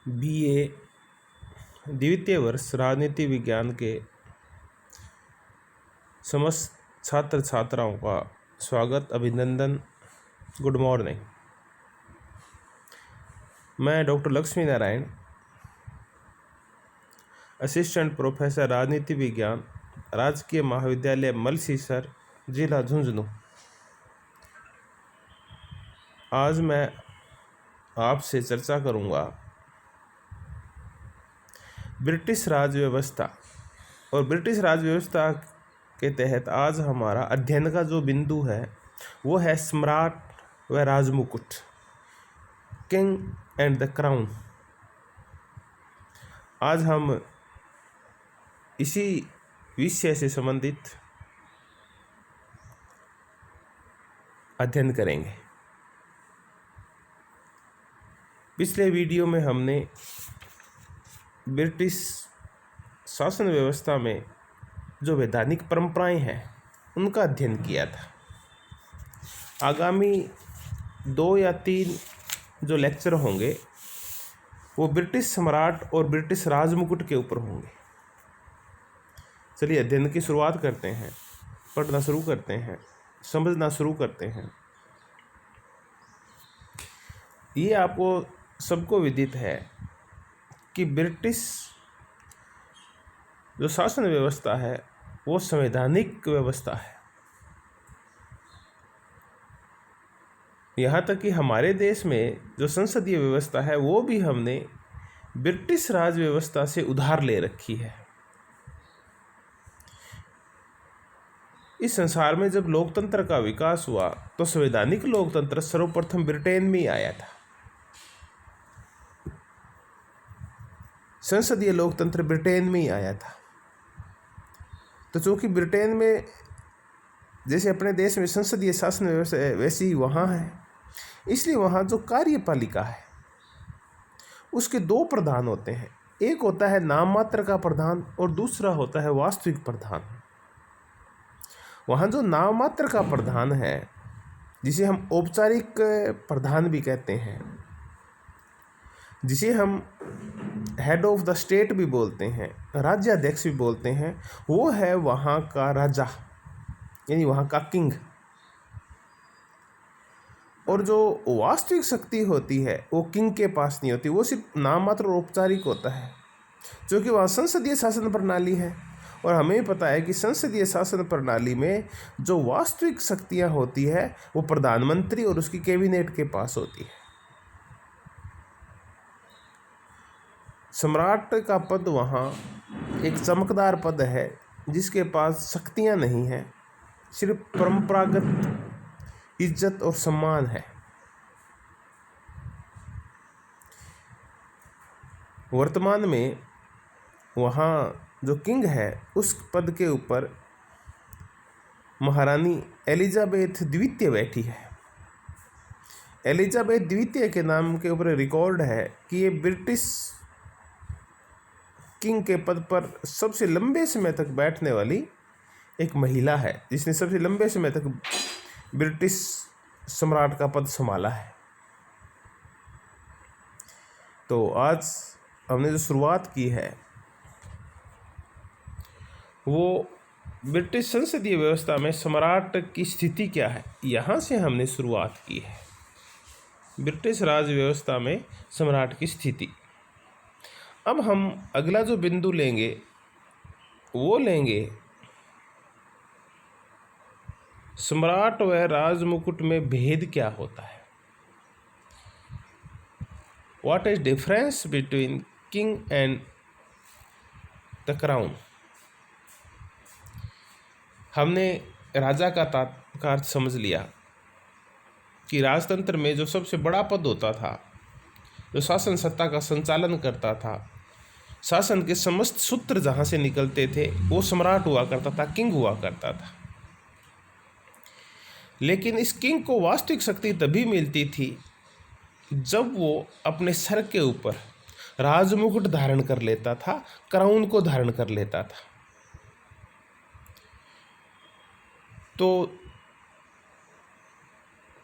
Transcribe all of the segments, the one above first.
BA द्वितीय वर्ष राजनीति विज्ञान के समस्त छात्र छात्राओं का स्वागत, अभिनंदन, गुड मॉर्निंग। मैं doctor Lakshmi Narayan, assistant professor राजनीति विज्ञान, राजकीय महाविद्यालय मलसीसर, जिला झुंझुनू। आज मैं आपसे चर्चा करूंगा ब्रिटिश राज व्यवस्था। और ब्रिटिश राज व्यवस्था के तहत आज हमारा अध्ययन का जो बिंदु है वो है सम्राट व राजमुकुट, किंग एंड द क्राउन। आज हम इसी विषय से संबंधित अध्ययन करेंगे। पिछले वीडियो में हमने ब्रिटिश शासन व्यवस्था में जो वैधानिक परंपराएं हैं उनका अध्ययन किया था। आगामी 2 या 3 जो लेक्चर होंगे वो ब्रिटिश सम्राट और ब्रिटिश राजमुकुट के ऊपर होंगे। चलिए अध्ययन की शुरुआत करते हैं, पढ़ना शुरू करते हैं, समझना शुरू करते हैं। ये आपको सबको विदित है कि ब्रिटिश जो शासन व्यवस्था है वो संवैधानिक व्यवस्था है। यहाँ तक कि हमारे देश में जो संसदीय व्यवस्था है वो भी हमने ब्रिटिश राज व्यवस्था से उधार ले रखी है। इस संसार में जब लोकतंत्र का विकास हुआ तो संवैधानिक लोकतंत्र सर्वप्रथम ब्रिटेन में ही आया था। संसदीय लोकतंत्र ब्रिटेन में ही आया था। तो चूंकि ब्रिटेन में जैसे अपने देश में संसदीय शासन व्यवस्था है वैसे ही वहाँ है, इसलिए वहाँ जो कार्यपालिका है उसके 2 प्रधान होते हैं। एक होता है नाम मात्र का प्रधान और दूसरा होता है वास्तविक प्रधान। वहाँ जो नाम मात्र का प्रधान है, जिसे हम औपचारिक प्रधान भी कहते हैं, जिसे हम हेड ऑफ द स्टेट भी बोलते हैं, राज्याध्यक्ष भी बोलते हैं, वो है वहाँ का राजा, यानी वहाँ का किंग। और जो वास्तविक शक्ति होती है वो किंग के पास नहीं होती, वो सिर्फ नाम मात्र और औपचारिक होता है, क्योंकि वहाँ संसदीय शासन प्रणाली है। और हमें पता है कि संसदीय शासन प्रणाली में जो वास्तविक शक्तियाँ होती है वो प्रधानमंत्री और उसकी कैबिनेट के पास होती है। सम्राट का पद वहाँ एक चमकदार पद है जिसके पास शक्तियाँ नहीं हैं, सिर्फ परंपरागत इज्जत और सम्मान है। वर्तमान में वहाँ जो किंग है उस पद के ऊपर महारानी एलिजाबेथ द्वितीय बैठी है। एलिजाबेथ द्वितीय के नाम के ऊपर रिकॉर्ड है कि ये ब्रिटिश किंग के पद पर सबसे लंबे समय तक बैठने वाली एक महिला है, जिसने सबसे लंबे समय तक ब्रिटिश सम्राट का पद संभाला है। तो आज हमने जो शुरुआत की है वो ब्रिटिश संसदीय व्यवस्था में सम्राट की स्थिति क्या है, यहाँ से हमने शुरुआत की है। ब्रिटिश राज व्यवस्था में सम्राट की स्थिति। अब हम अगला जो बिंदु लेंगे वो लेंगे सम्राट व राजमुकुट में भेद क्या होता है। What is difference between king and the crown. हमने राजा का अर्थ समझ लिया कि राजतंत्र में जो सबसे बड़ा पद होता था, जो शासन सत्ता का संचालन करता था, शासन के समस्त सूत्र जहाँ से निकलते थे वो सम्राट हुआ करता था, किंग हुआ करता था। लेकिन इस किंग को वास्तविक शक्ति तभी मिलती थी जब वो अपने सर के ऊपर राजमुकुट धारण कर लेता था, क्राउन को धारण कर लेता था। तो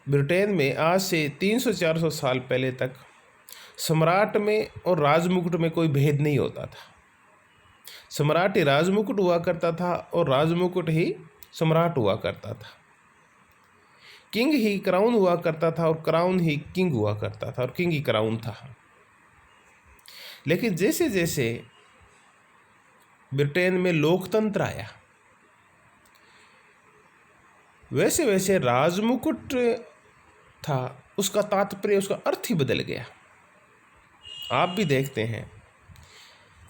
ब्रिटेन में आज से 300-400 साल पहले तक सम्राट में और राजमुकुट में कोई भेद नहीं होता था। सम्राट ही राजमुकुट हुआ करता था और राजमुकुट ही सम्राट हुआ करता था। किंग ही क्राउन हुआ करता था और क्राउन ही किंग हुआ करता था और किंग ही क्राउन था। लेकिन जैसे जैसे ब्रिटेन में लोकतंत्र आया, वैसे वैसे राजमुकुट था उसका तात्पर्य, उसका अर्थ ही बदल गया। आप भी देखते हैं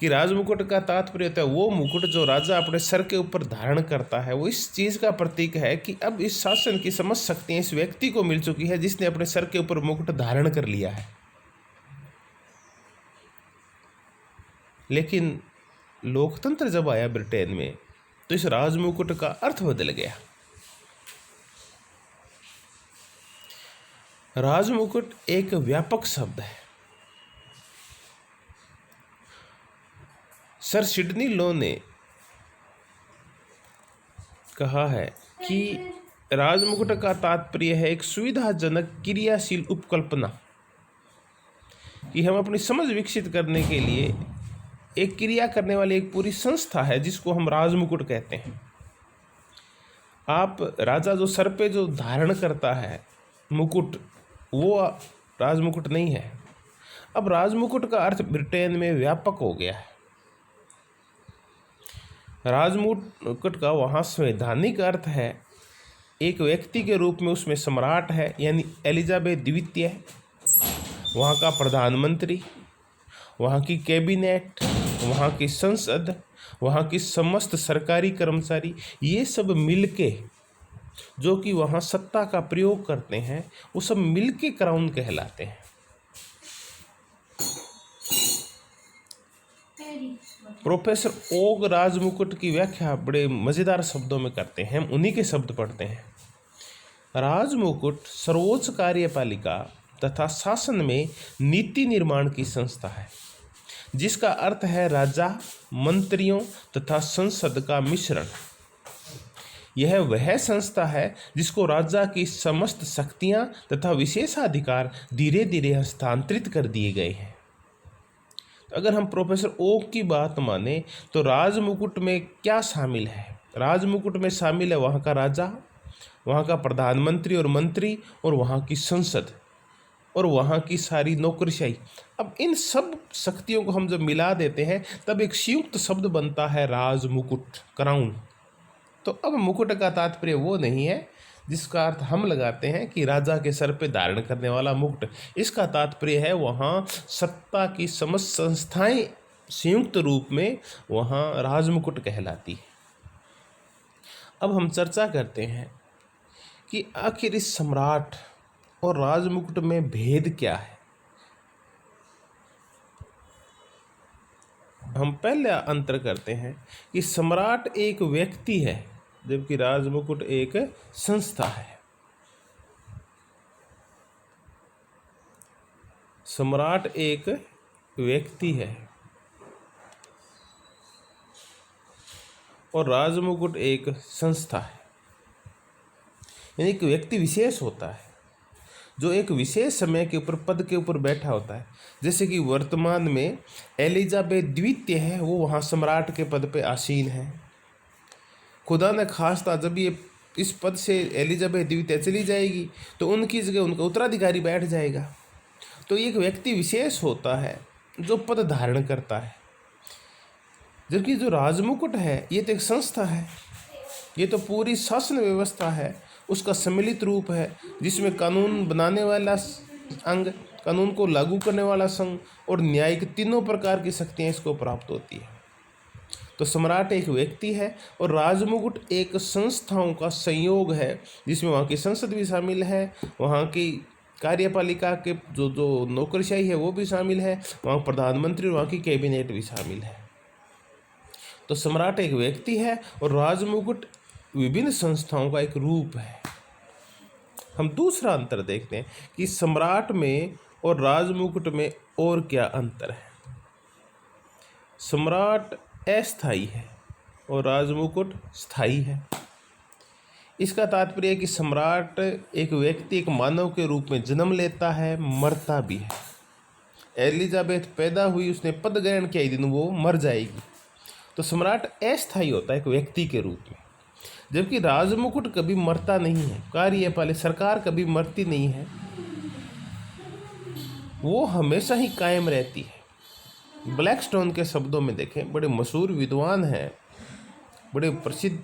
कि राजमुकुट का तात्पर्य होता है वो मुकुट जो राजा अपने सर के ऊपर धारण करता है। वो इस चीज़ का प्रतीक है कि अब इस शासन की समझ शक्ति इस व्यक्ति को मिल चुकी है जिसने अपने सर के ऊपर मुकुट धारण कर लिया है। लेकिन लोकतंत्र जब आया ब्रिटेन में तो इस राजमुकुट का अर्थ बदल गया। राजमुकुट एक व्यापक शब्द है। सर सिडनी लो ने कहा है कि राजमुकुट का तात्पर्य है एक सुविधाजनक क्रियाशील उपकल्पना, कि हम अपनी समझ विकसित करने के लिए एक क्रिया करने वाली एक पूरी संस्था है जिसको हम राजमुकुट कहते हैं। आप राजा जो सर पे जो धारण करता है मुकुट, वो राजमुकुट नहीं है। अब राजमुकुट का अर्थ ब्रिटेन में व्यापक हो गया है। राजमुकुट का वहाँ संवैधानिक अर्थ है एक व्यक्ति के रूप में, उसमें सम्राट है यानी एलिजाबेथ द्वितीय, वहाँ का प्रधानमंत्री, वहाँ की कैबिनेट, वहाँ की संसद, वहाँ की समस्त सरकारी कर्मचारी, ये सब मिलके जो कि वहाँ सत्ता का प्रयोग करते हैं, वो सब मिलके क्राउन कहलाते हैं। प्रोफेसर ओग राजमुकुट की व्याख्या बड़े मज़ेदार शब्दों में करते हैं, हम उन्हीं के शब्द पढ़ते हैं। राजमुकुट सर्वोच्च कार्यपालिका तथा शासन में नीति निर्माण की संस्था है, जिसका अर्थ है राजा, मंत्रियों तथा संसद का मिश्रण। यह वह संस्था है जिसको राजा की समस्त शक्तियां तथा विशेषाधिकार धीरे धीरे हस्तांतरित कर दिए गए हैं। तो अगर हम प्रोफेसर ओक की बात माने तो राजमुकुट में क्या शामिल है? राजमुकुट में शामिल है वहाँ का राजा, वहाँ का प्रधानमंत्री और मंत्री, और वहाँ की संसद, और वहाँ की सारी नौकरशाही। अब इन सब शक्तियों को हम जब मिला देते हैं तब एक संयुक्त शब्द बनता है राजमुकुट, क्राउन। तो अब मुकुट का तात्पर्य वो नहीं है जिसका अर्थ हम लगाते हैं कि राजा के सर पे धारण करने वाला मुकुट। इसका तात्पर्य है वहाँ सत्ता की समस्त संस्थाएं संयुक्त रूप में वहाँ राजमुकुट कहलाती है। अब हम चर्चा करते हैं कि आखिर इस सम्राट और राजमुकुट में भेद क्या है। हम पहले अंतर करते हैं कि सम्राट एक व्यक्ति है जबकि राजमुकुट एक संस्था है। सम्राट एक व्यक्ति है और राजमुकुट एक संस्था है, यानी एक व्यक्ति विशेष होता है जो एक विशेष समय के ऊपर पद के ऊपर बैठा होता है। जैसे कि वर्तमान में एलिजाबेथ द्वितीय है, वो वहाँ सम्राट के पद पे आसीन है। खुदा ने खास्ता जब ये इस पद से एलिजाबेथ द्वितीय चली जाएगी तो उनकी जगह उनका उत्तराधिकारी बैठ जाएगा। तो ये एक व्यक्ति विशेष होता है जो पद धारण करता है। जबकि जो राजमुकुट है ये तो एक संस्था है, ये तो पूरी शासन व्यवस्था है, उसका सम्मिलित रूप है जिसमें कानून बनाने वाला अंग, कानून को लागू करने वाला संघ और न्यायिक तीनों प्रकार की शक्तियाँ इसको प्राप्त होती है। तो सम्राट एक व्यक्ति है और राजमुकुट एक संस्थाओं का संयोग है जिसमें वहाँ की संसद भी शामिल है, वहाँ की कार्यपालिका के जो नौकरशाही है वो भी शामिल है, वहाँ प्रधानमंत्री और वहाँ की कैबिनेट भी शामिल है। तो सम्राट एक व्यक्ति है और राजमुकुट विभिन्न संस्थाओं का एक रूप है। हम दूसरा अंतर देखते हैं कि सम्राट में और राजमुकुट में और क्या अंतर है। सम्राट अस्थायी है और राजमुकुट स्थायी है। इसका तात्पर्य है कि सम्राट एक व्यक्ति, एक मानव के रूप में जन्म लेता है, मरता भी है, एलिजाबेथ पैदा हुई, उसने पद ग्रहण किया, एक दिन वो मर जाएगी। तो सम्राट अस्थायी होता है एक व्यक्ति के रूप में, जबकि राजमुकुट कभी मरता नहीं है, कार्यपालिक सरकार कभी मरती नहीं है, वो हमेशा ही कायम रहती है। ब्लैकस्टोन के शब्दों में देखें, बड़े मशहूर विद्वान हैं, बड़े प्रसिद्ध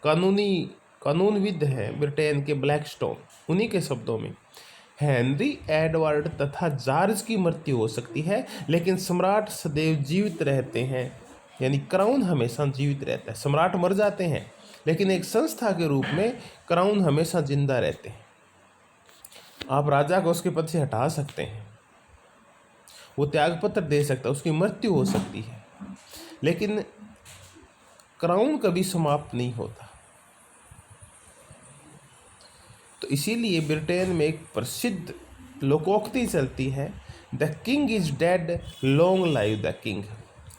कानूनविद हैं ब्रिटेन के ब्लैकस्टोन, उन्हीं के शब्दों में, हेनरी एडवर्ड तथा जॉर्ज की मृत्यु हो सकती है लेकिन सम्राट सदैव जीवित रहते हैं, यानी क्राउन हमेशा जीवित रहता है। सम्राट मर जाते हैं लेकिन एक संस्था के रूप में क्राउन हमेशा जिंदा रहते हैं। आप राजा को उसके पद से हटा सकते हैं, वो त्यागपत्र दे सकता है, उसकी मृत्यु हो सकती है, लेकिन क्राउन कभी समाप्त नहीं होता। तो इसीलिए ब्रिटेन में एक प्रसिद्ध लोकोक्ति चलती है, the king is dead, long live the king.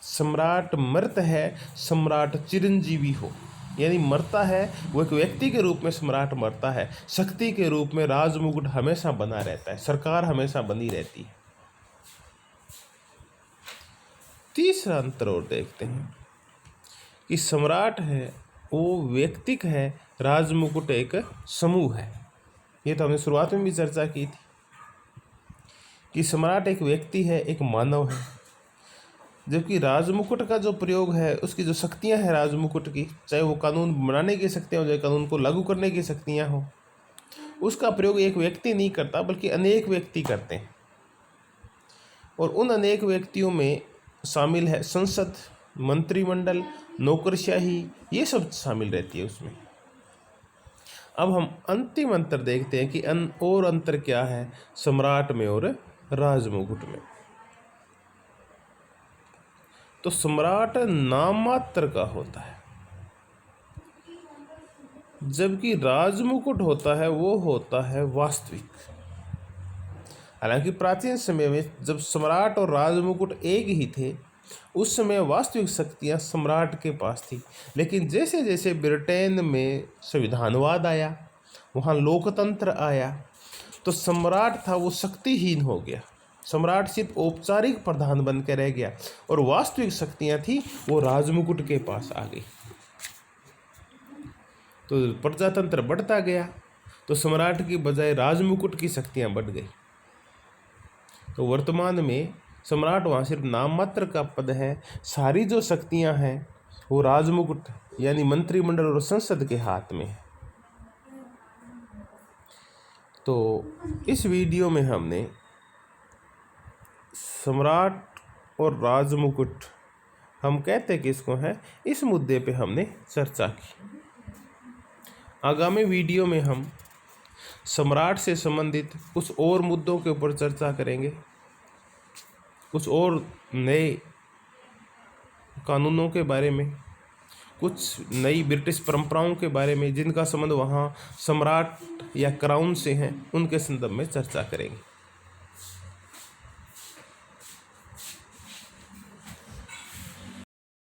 सम्राट मृत है, सम्राट चिरंजीवी हो, यानी मरता है वो एक व्यक्ति के रूप में, सम्राट मरता है शक्ति के रूप में, राजमुकुट हमेशा बना रहता है, सरकार हमेशा बनी रहती है। तीसरा अंतर और देखते हैं कि सम्राट है वो व्यक्तिक है, राजमुकुट एक समूह है। ये तो हमने शुरुआत में भी चर्चा की थी कि सम्राट एक व्यक्ति है, एक मानव है, जबकि राजमुकुट का जो प्रयोग है, उसकी जो शक्तियां हैं राजमुकुट की, चाहे वो कानून बनाने की शक्तियां हो, चाहे कानून को लागू करने की शक्तियां हो, उसका प्रयोग एक व्यक्ति नहीं करता बल्कि अनेक व्यक्ति करते हैं। और उन अनेक व्यक्तियों में शामिल है संसद, मंत्रिमंडल, नौकरशाही, ये सब शामिल रहती है उसमें। अब हम अंतिम अंतर देखते हैं कि और अंतर क्या है सम्राट में और राजमुकुट में। तो सम्राट नाममात्र का होता है, जबकि राजमुकुट होता है वो होता है वास्तविक। हालांकि प्राचीन समय में जब सम्राट और राजमुकुट एक ही थे, उस समय वास्तविक शक्तियां सम्राट के पास थी, लेकिन जैसे जैसे ब्रिटेन में संविधानवाद आया, वहाँ लोकतंत्र आया, तो सम्राट था वो शक्तिहीन हो गया। सम्राट सिर्फ औपचारिक प्रधान बन के रह गया और वास्तविक शक्तियां थी वो राजमुकुट के पास आ गई। तो प्रजातंत्र बढ़ता गया, तो सम्राट की बजाय राजमुकुट की शक्तियां बढ़ गई। तो वर्तमान में सम्राट वहाँ सिर्फ नाम मात्र का पद है, सारी जो शक्तियां हैं वो राजमुकुट यानी मंत्रिमंडल और संसद के हाथ में है। तो इस वीडियो में हमने सम्राट और राजमुकुट हम कहते किसको हैं, इस मुद्दे पे हमने चर्चा की। आगामी वीडियो में हम सम्राट से संबंधित कुछ और मुद्दों के ऊपर चर्चा करेंगे, कुछ और नए कानूनों के बारे में, कुछ नई ब्रिटिश परंपराओं के बारे में जिनका संबंध वहाँ सम्राट या क्राउन से हैं, उनके संदर्भ में चर्चा करेंगे।